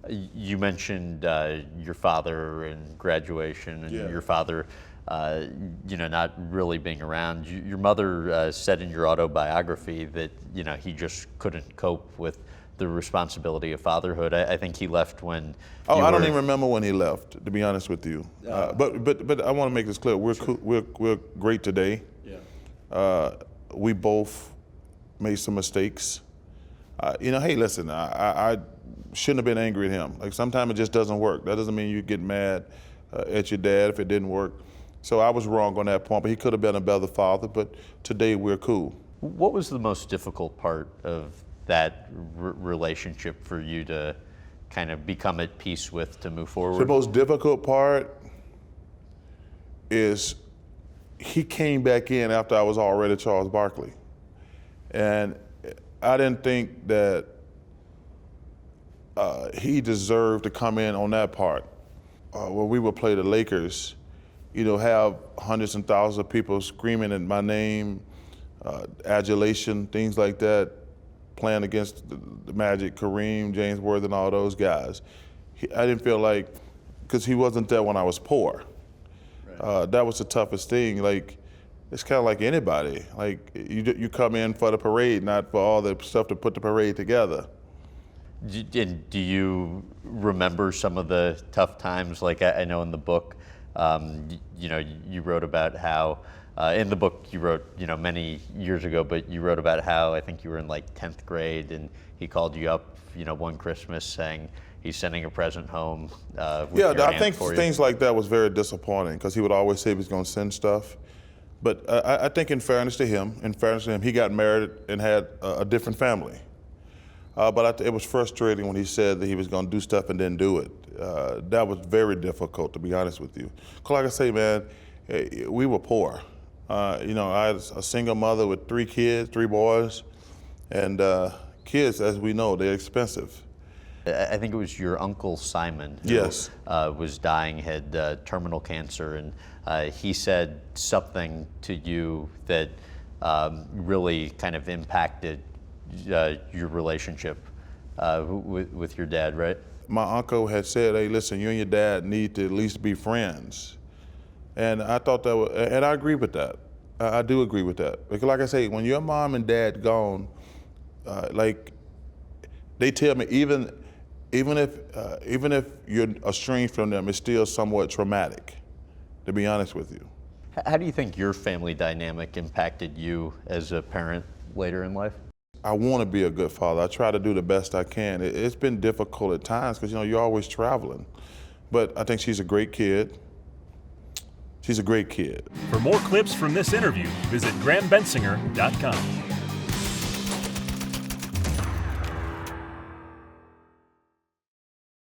You mentioned your father and graduation, and Yeah. your father, not really being around. Your mother said in your autobiography that he just couldn't cope with the responsibility of fatherhood. I think he left when. Oh, you I don't were- even remember when he left, to be honest with you. But I want to make this clear. We're great today. We both made some mistakes. Hey, listen, I shouldn't have been angry at him. Like, sometimes it just doesn't work. That doesn't mean you get mad at your dad if it didn't work. So I was wrong on that point, but he could have been a better father, but today we're cool. What was the most difficult part of that relationship for you to kind of become at peace with, to move forward? The most difficult part is he came back in after I was already Charles Barkley. And I didn't think that he deserved to come in on that part. When we would play the Lakers, have hundreds and thousands of people screaming at my name, adulation, things like that, playing against the Magic, Kareem, James Worthy, and all those guys. I didn't feel like, because he wasn't there when I was poor. Right. That was the toughest thing. Like, it's kind of like anybody. Like, you come in for the parade, not for all the stuff to put the parade together. And do you remember some of the tough times? Like, I know in the book, you wrote about how, in the book you wrote, many years ago, but you wrote about how I think you were in like 10th grade and he called you up, one Christmas saying he's sending a present home. With I think things like that was very disappointing because he would always say he was going to send stuff. But I think in fairness to him, he got married and had a different family. But it was frustrating when he said that he was going to do stuff and didn't do it. That was very difficult, to be honest with you. Because like I say, man, we were poor. I had a single mother with 3 kids, 3 boys, and kids, as we know, they're expensive. I think it was your uncle Simon who Yes. Was dying, had terminal cancer, and he said something to you that really kind of impacted your relationship with your dad, right? My uncle had said, hey, listen, you and your dad need to at least be friends. And I thought that was, and I agree with that. I do agree with that. Because like I say, when your mom and dad gone, like they tell me, even if you're estranged from them, it's still somewhat traumatic, to be honest with you. How do you think your family dynamic impacted you as a parent later in life? I want to be a good father. I try to do the best I can. It's been difficult at times because you're always traveling. But I think she's a great kid. She's a great kid. For more clips from this interview, visit GrahamBensinger.com.